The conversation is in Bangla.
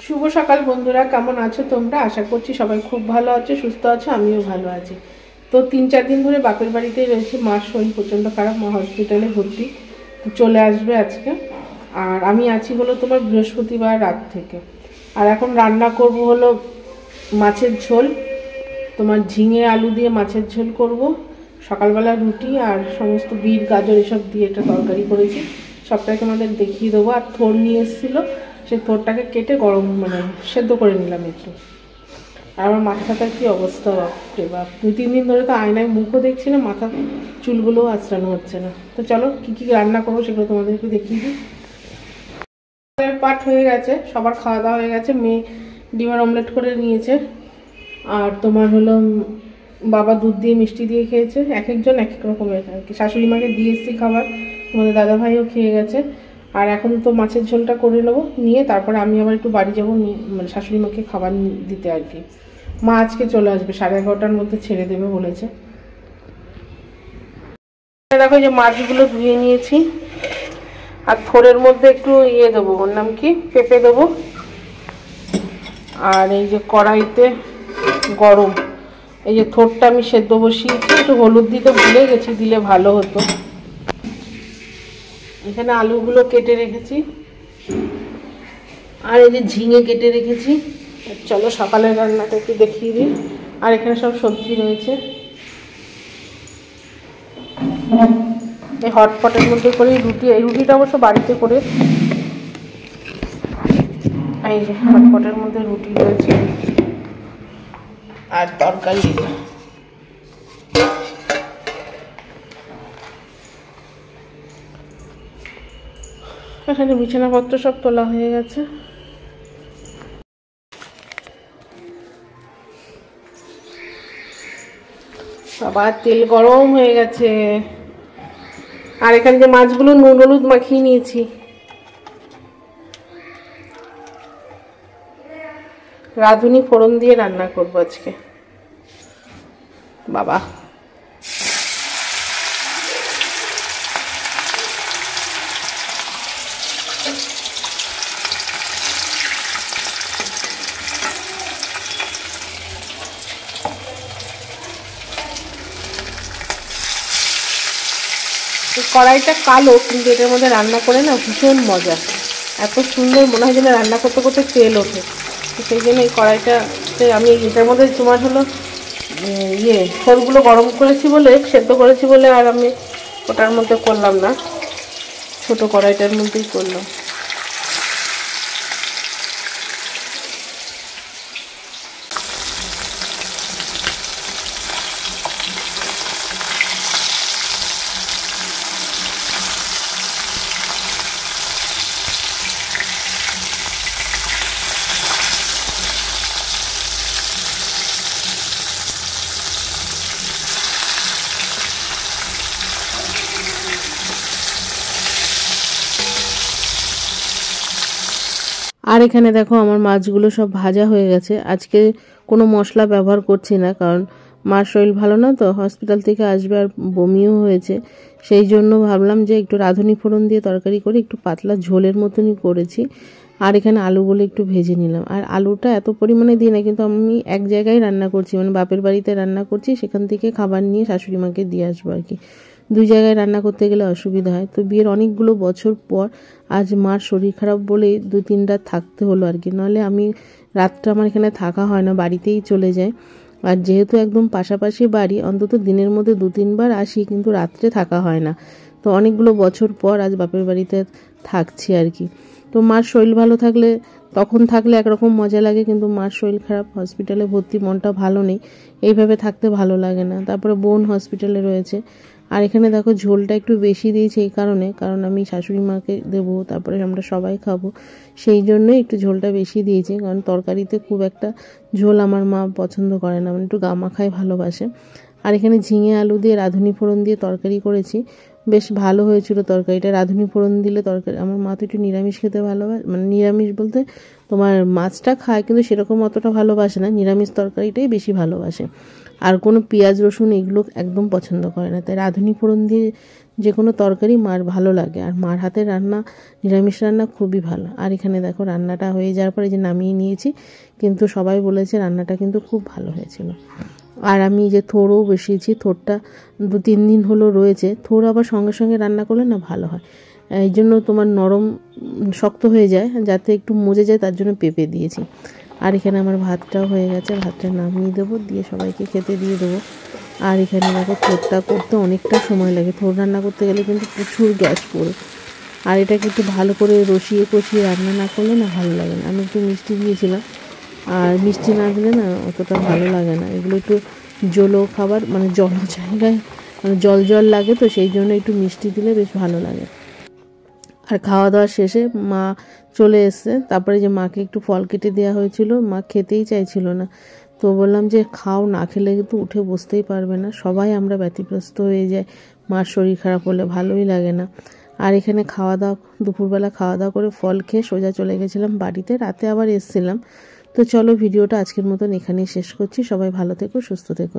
শুভ সকাল বন্ধুরা, কেমন আছো তোমরা? আশা করছি সবাই খুব ভালো আছো, সুস্থ আছো, আমিও ভালো আছি। তো 3-4 দিন ধরে বাপের বাড়িতেই রয়েছে। মার শরীর প্রচণ্ড খারাপ, মা হসপিটালে ভর্তি, চলে আসবে আজকে। আর আমি আছি হলো তোমার বৃহস্পতিবার রাত থেকে। আর এখন রান্না করব হলো মাছের ঝোল, তোমার ঝিঙে আলু দিয়ে মাছের ঝোল করব। সকালবেলা রুটি আর সমস্ত বিট গাজর এসব দিয়ে একটা তরকারি করেছি, সবটাই তোমাদের দেখিয়ে দেবো। আর থোড় নিয়ে এসেছিলো, সেই থোড়টাকে কেটে গরম সেদ্ধ করে নিলাম একটু। আর আমার মাথাটার কী অবস্থা বাপরে বাপ, 2-3 দিন ধরে তো আয়নায় মুখও দেখছি না, মাথা চুলগুলোও আঁচড়ানো হচ্ছে না। তো চলো কী কী রান্না করবো সেগুলো তোমাদেরকে দেখিয়ে দিই। পাট হয়ে গেছে, সবার খাওয়া দাওয়া হয়ে গেছে। মেয়ে ডিমের অমলেট করে নিয়েছে, আর তোমার হলো বাবা দুধ দিয়ে মিষ্টি দিয়ে খেয়েছে। এক একজন এক এক রকমের আর কি। শাশুড়ি মাকে দিয়ে এসেছি খাবার, তোমাদের দাদাভাইও খেয়ে গেছে। আর এখন তো মাছের ঝোলটা করে নেবো, নিয়ে তারপরে আমি আবার একটু বাড়ি যাবো, শাশুড়ি মাকে খাবার দিতে আর কি। মা আজকে চলে আসবে, 11:30টার মধ্যে ছেড়ে দেবে বলেছে। দেখো যে মাছগুলো ধুয়ে নিয়েছি, আর থোড়ের মধ্যে একটু দেবো, ওর নাম কি, পেঁপে দেবো। আর এই যে কড়াইতে গরম, এই যে থোড়টা আমি সেদ্ধ বসিয়েছি, একটু হলুদ দিতে ভুলে গেছি, দিলে ভালো হতো। এখানে আলুগুলো কেটে রেখেছি, আর এই যে ঝিঙে কেটে রেখেছি। চলো সকালের রান্নাটা একটু দেখিয়ে দিই। আর এখানে সব সবজি রয়েছে, এই হটপটের মধ্যে করে রুটি, এই রুটিটা অবশ্য বাড়িতে করে, এই যে হটপটের মধ্যে রুটি রয়েছে আর তরকারি। এখানে বিছানাপত্র সব তোলা হয়ে গেছে। আবার তেল গরম হয়ে গেছে। আর এখানে যে মাছগুলো নুন হলুদ মাখিয়ে নিয়েছি। রাঁধুনি ফোড়ন দিয়ে রান্না করবো আজকে। বাবা কড়াইটা কালো, কিন্তু এটার মধ্যে রান্না করে না ভীষণ মজা, এত সুন্দর মনে হয় যেন রান্না করতে করতে তেল ওঠে। তো সেই জন্য এই কড়াইটাতে আমি এটার মধ্যে তোমার হলো থোড়গুলো গরম করেছি বলে, সেদ্ধ করেছি বলে, আর আমি ওটার মধ্যে করলাম না, ছোট কড়াইটার মধ্যেই করলাম। আর এখানে দেখো আমার মাছগুলো সব ভাজা হয়ে গেছে। আজকে কোনো মশলা ব্যবহার করছি না, কারণ মার শরীর ভালো না, তো হসপিটাল থেকে আসবে, আর বমিও হয়েছে। সেই জন্য ভাবলাম যে একটু রাঁধুনি ফোড়ন দিয়ে তরকারি করে একটু পাতলা ঝোলের মতনই করেছি। আর এখানে আলুগুলো একটু ভেজে নিলাম। আর আলুটা এত পরিমাণে দিই না, কিন্তু আমি এক জায়গায় রান্না করছি, বাপের বাড়িতে রান্না করছি, সেখান থেকে খাবার নিয়ে শাশুড়ি মাকে দিয়ে আসবো আর কি। 2 জায়গায় রান্না করতে গেলে অসুবিধা হয়। তো বিয়ের অনেকগুলো বছর পর আজ মার শরীর খারাপ বলেই 2-3 রাত থাকতে হলো আর কি, নাহলে আমি রাতটা আমার এখানে থাকা হয় না, বাড়িতেই চলে যায়। আর যেহেতু একদম পাশাপাশি বাড়ি, অন্তত দিনের মধ্যে 2-3 বার আসি, কিন্তু রাত্রে থাকা হয় না। তো অনেকগুলো বছর পর আজ বাপের বাড়িতে থাকছি আর কি। তো মার শরীর ভালো থাকলে, তখন থাকলে একরকম মজা লাগে, কিন্তু মার শরীর খারাপ, হসপিটালে ভর্তি, মনটা ভালো নেই, এইভাবে থাকতে ভালো লাগে না। তারপরে বোন হসপিটালে রয়েছে। আর এখানে দেখো ঝোলটা একটু বেশি দিয়েছি এই কারণ আমি শাশুড়ি মাকে দেবো, তারপরে আমরা সবাই খাবো, সেই জন্যই একটু ঝোলটা বেশি দিয়েছি। কারণ তরকারিতে খুব একটা ঝোল আমার মা পছন্দ করে না, একটু গামাখাই ভালোবাসে। আর এখানে ঝিঙে আলু দিয়ে রাঁধুনি ফোড়ন দিয়ে তরকারি করেছি, বেশ ভালো হয়েছিল তরকারিটা। রাঁধুনি ফোড়ন দিলে তরকারি, আমার মা তো একটু নিরামিষ খেতে ভালোবাসে, নিরামিষ বলতে তোমার মাছটা খায়, কিন্তু সেরকম অতটা ভালোবাসে না, নিরামিষ তরকারিটাই বেশি ভালোবাসে। আর কোনো পেঁয়াজ রসুন এগুলো একদম পছন্দ করে না। তাই রাঁধুনি ফোড়ন দিয়ে যে কোনো তরকারি মার ভালো লাগে, আর মার হাতের রান্না, নিরামিষ রান্না খুবই ভালো। আর এখানে দেখো রান্নাটা হয়ে যাওয়ার পরে যে নামিয়ে নিয়েছি, কিন্তু সবাই বলেছে রান্নাটা কিন্তু খুব ভালো হয়েছিল। আর আমি যে থোড়ও বসিয়েছি, থোড়টা 2-3 দিন হলো রয়েছে। থোড় আবার সঙ্গে সঙ্গে রান্না করলে না ভালো হয়, এই জন্য তোমার নরম শক্ত হয়ে যায়, যাতে একটু মজে যায় তার জন্য পেঁপে দিয়েছি। আর এখানে আমার ভাতটাও হয়ে গেছে, ভাতটা নামিয়ে দেবো, দিয়ে সবাইকে খেতে দিয়ে দেবো। আর এখানে দেখো থোড়টা করতে অনেকটা সময় লাগে, থোড় রান্না করতে গেলে কিন্তু প্রচুর গ্যাস পড়ে। আর এটাকে একটু ভালো করে রসিয়ে কষিয়ে রান্না না করলে না ভালো লাগে না। আমি একটু মিষ্টি দিয়েছিলাম, আর মিষ্টি না দিলে না অতটা ভালো লাগে না। এগুলো একটু জলও খাবার, মানে জল জায়গায় মানে জল জল লাগে, তো সেই জন্য একটু মিষ্টি দিলে বেশ ভালো লাগে। আর খাওয়া দাওয়া শেষে মা চলে এসছে, তারপরে যে মাকে একটু ফল কেটে দেওয়া হয়েছিল, মা খেতেই চাইছিল না। তো বললাম যে খাও, না খেলে কিন্তু উঠে বসতেই পারবে না। সবাই আমরা ব্যতিব্যস্ত হয়ে যাই, মার শরীর খারাপ হলে ভালোই লাগে না। আর এখানে খাওয়া দাওয়া, দুপুরবেলা খাওয়া দাওয়া করে ফল খেয়ে সোজা চলে গেছিলাম বাড়িতে, রাতে আবার এসছিলাম। তো চলো ভিডিওটা আজকের মতন এখানেই শেষ করছি। সবাই ভালো থেকো, সুস্থ থেকো।